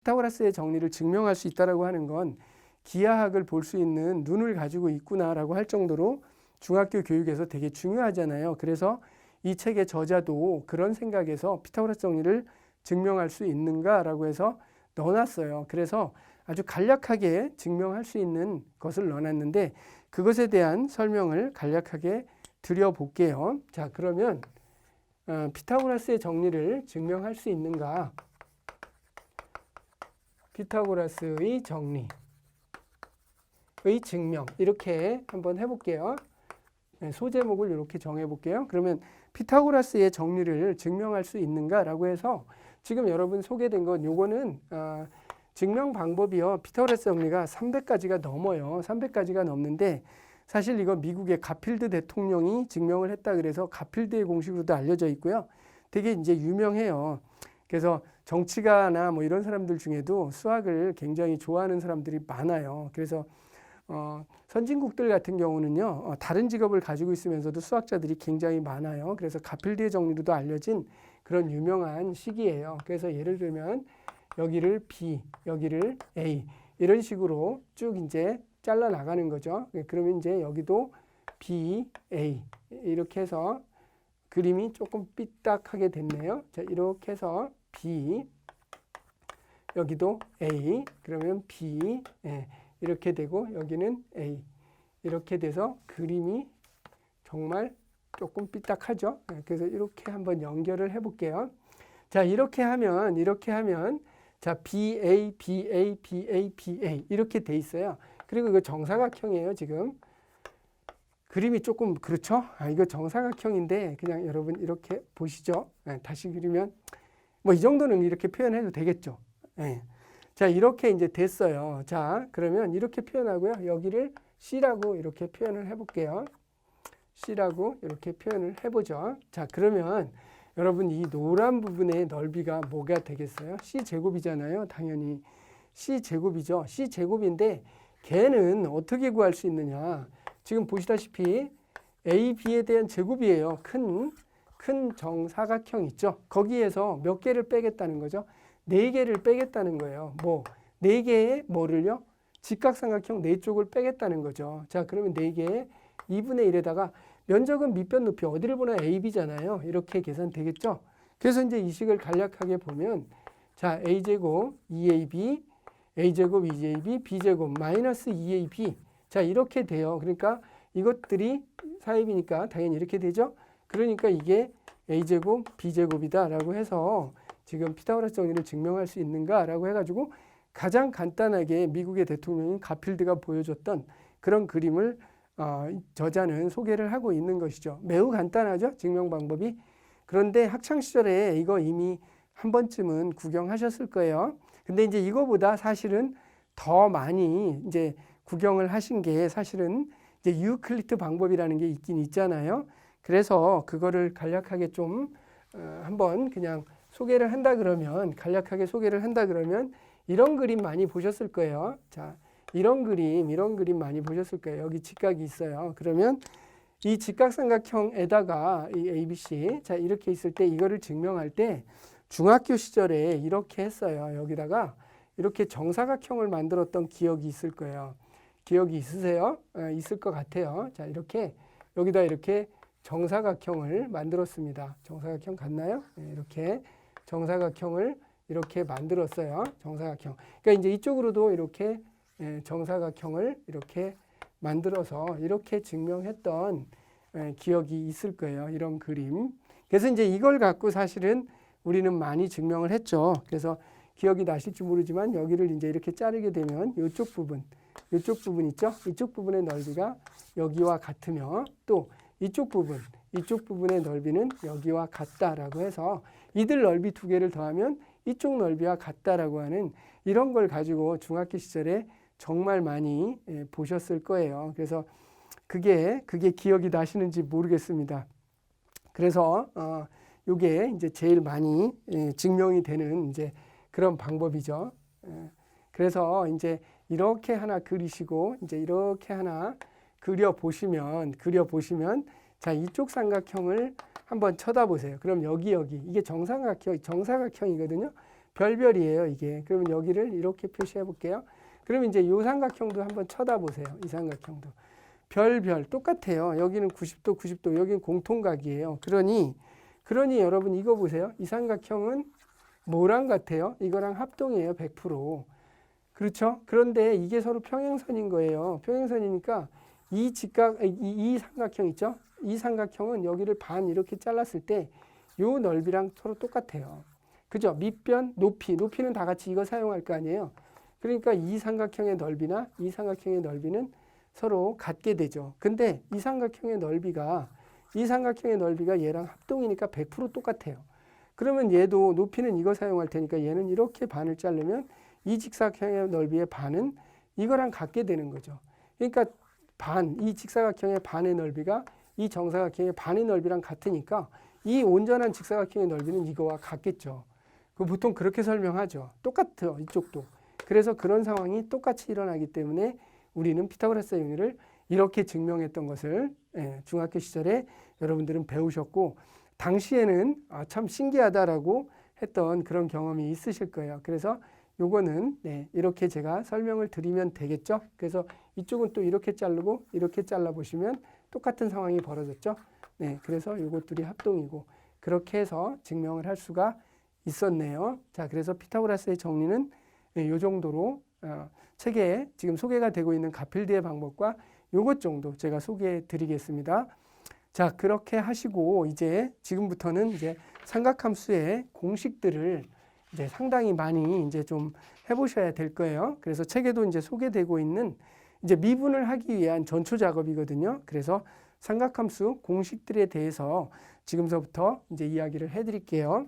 피타고라스의 정리를 증명할 수 있다라고 하는 건 기하학을 볼 수 있는 눈을 가지고 있구나라고 할 정도로 중학교 교육에서 되게 중요하잖아요. 그래서 이 책의 저자도 그런 생각에서 피타고라스 정리를 증명할 수 있는가라고 해서 넣어놨어요. 그래서 아주 간략하게 증명할 수 있는 것을 넣어놨는데 그것에 대한 설명을 간략하게 드려볼게요. 자, 그러면 피타고라스의 정리를 증명할 수 있는가? 피타고라스의 정리의 증명 이렇게 한번 해볼게요. 소제목을 이렇게 정해볼게요. 그러면 피타고라스의 정리를 증명할 수 있는가라고 해서 지금 여러분 소개된 건 요거는 증명 방법이요. 피타고라스 정리가 300가지가 넘어요. 300가지가 넘는데 사실 이거 미국의 가필드 대통령이 증명을 했다 그래서 가필드의 공식으로도 알려져 있고요. 되게 이제 유명해요. 그래서 정치가나 뭐 이런 사람들 중에도 수학을 굉장히 좋아하는 사람들이 많아요. 그래서 선진국들 같은 경우는요, 다른 직업을 가지고 있으면서도 수학자들이 굉장히 많아요. 그래서 가필드의 정리로도 알려진 그런 유명한 식이에요. 그래서 예를 들면 여기를 B, 여기를 A 이런 식으로 쭉 이제 잘라 나가는 거죠. 그러면 이제 여기도 B, A 이렇게 해서 그림이 조금 삐딱하게 됐네요. 자, 이렇게 해서 B, 여기도 A, 그러면 B, 이렇게 되고 여기는 A 이렇게 돼서 그림이 정말 조금 삐딱하죠. 그래서 이렇게 한번 연결을 해볼게요. 자, 이렇게 하면 자, BA, BA, BA, BA 이렇게 돼 있어요. 그리고 이거 정사각형이에요. 지금 그림이 조금 그렇죠? 이거 정사각형인데 그냥 여러분 이렇게 보시죠. 다시 그리면 뭐 이 정도는 이렇게 표현해도 되겠죠. 자, 이렇게 이제 됐어요. 자, 그러면 이렇게 표현하고요. 여기를 C라고 이렇게 표현을 해볼게요. C라고 이렇게 표현을 해보죠. 자, 그러면 여러분 이 노란 부분의 넓이가 뭐가 되겠어요? C제곱이잖아요. 당연히 C제곱이죠. C제곱인데 걔는 어떻게 구할 수 있느냐? 지금 보시다시피 A, B에 대한 제곱이에요. 큰 정사각형 있죠. 거기에서 몇 개를 빼겠다는 거죠. 4개를 빼겠다는 거예요. 뭐 4개의 뭐를요? 직각삼각형 4쪽을 빼겠다는 거죠. 자, 그러면 4개의 2분의 1에다가 면적은 밑변 높이 어디를 보나 AB잖아요. 이렇게 계산되겠죠. 그래서 이제 이 식을 간략하게 보면 자, A제곱 2AB, A제곱 2AB, B제곱 마이너스 2AB. 자, 이렇게 돼요. 그러니까 이것들이 사입이니까 당연히 이렇게 되죠. 그러니까 이게 A제곱, B제곱이다 라고 해서 지금 피타고라스 정리를 증명할 수 있는가 라고 해가지고 가장 간단하게 미국의 대통령인 가필드가 보여줬던 그런 그림을 저자는 소개를 하고 있는 것이죠. 매우 간단하죠. 증명 방법이. 그런데 학창시절에 이거 이미 한 번쯤은 구경하셨을 거예요. 근데 이제 이거보다 사실은 더 많이 이제 구경을 하신 게 사실은 이제 유클리드 방법이라는 게 있긴 있잖아요. 그래서 그거를 간략하게 좀 한번 그냥 소개를 한다 그러면 간략하게 소개를 한다 그러면 이런 그림 많이 보셨을 거예요. 자, 이런 그림 많이 보셨을 거예요. 여기 직각이 있어요. 그러면 이 직각삼각형에다가 이 ABC 자, 이렇게 있을 때 이거를 증명할 때 중학교 시절에 이렇게 했어요. 여기다가 이렇게 정사각형을 만들었던 기억이 있을 거예요. 기억이 있으세요? 있을 것 같아요. 자, 이렇게 여기다 이렇게 정사각형을 만들었습니다. 정사각형 같나요? 이렇게 정사각형을 이렇게 만들었어요. 정사각형. 그러니까 이제 이쪽으로도 이렇게 정사각형을 이렇게 만들어서 이렇게 증명했던 기억이 있을 거예요. 이런 그림. 그래서 이제 이걸 갖고 사실은 우리는 많이 증명을 했죠. 그래서 기억이 나실지 모르지만 여기를 이제 이렇게 자르게 되면 이쪽 부분 있죠? 이쪽 부분의 넓이가 여기와 같으며 또 이쪽 부분의 넓이는 여기와 같다라고 해서 이들 넓이 2개를 더하면 이쪽 넓이와 같다라고 하는 이런 걸 가지고 중학교 시절에 정말 많이 보셨을 거예요. 그래서 그게 기억이 나시는지 모르겠습니다. 그래서 요게 이제 제일 많이 증명이 되는 이제 그런 방법이죠. 그래서 이제 이렇게 하나 그리시고 이제 이렇게 하나 그려 보시면 자, 이쪽 삼각형을 한번 쳐다보세요. 그럼 여기 이게 정사각형이거든요. 별별이에요, 이게. 그러면 여기를 이렇게 표시해 볼게요. 그러면 이제 이 삼각형도 한번 쳐다보세요. 이 삼각형도. 별 똑같아요. 여기는 90도, 90도, 여기는 공통각이에요. 그러니 여러분 이거 보세요. 이 삼각형은 뭐랑 같아요? 이거랑 합동이에요, 100%. 그렇죠? 그런데 이게 서로 평행선인 거예요. 평행선이니까 이 삼각형 있죠? 이 삼각형은 여기를 반 이렇게 잘랐을 때 요 넓이랑 서로 똑같아요. 그죠? 밑변, 높이는 다 같이 이거 사용할 거 아니에요. 그러니까 이 삼각형의 넓이나 이 삼각형의 넓이는 서로 같게 되죠. 근데 이 삼각형의 넓이가 얘랑 합동이니까 100% 똑같아요. 그러면 얘도 높이는 이거 사용할 테니까 얘는 이렇게 반을 자르면 이 직사각형의 넓이의 반은 이거랑 같게 되는 거죠. 그러니까 이 직사각형의 반의 넓이가 이 정사각형의 반의 넓이랑 같으니까 이 온전한 직사각형의 넓이는 이거와 같겠죠. 보통 그렇게 설명하죠. 똑같아요, 이쪽도. 그래서 그런 상황이 똑같이 일어나기 때문에 우리는 피타고라스의 용리를 이렇게 증명했던 것을 중학교 시절에 여러분들은 배우셨고, 당시에는 참 신기하다라고 했던 그런 경험이 있으실 거예요. 그래서 요거는 이렇게 제가 설명을 드리면 되겠죠. 그래서 이쪽은 또 이렇게 자르고 이렇게 잘라 보시면 똑같은 상황이 벌어졌죠. 그래서 요것들이 합동이고 그렇게 해서 증명을 할 수가 있었네요. 자, 그래서 피타고라스의 정리는 요 정도로 책에 지금 소개가 되고 있는 가필드의 방법과 요것 정도 제가 소개해 드리겠습니다. 자, 그렇게 하시고 이제 지금부터는 이제 삼각함수의 공식들을 이제 상당히 많이 이제 좀 해보셔야 될 거예요. 그래서 책에도 이제 소개되고 있는 이제 미분을 하기 위한 전초 작업이거든요. 그래서 삼각함수 공식들에 대해서 지금서부터 이제 이야기를 해드릴게요.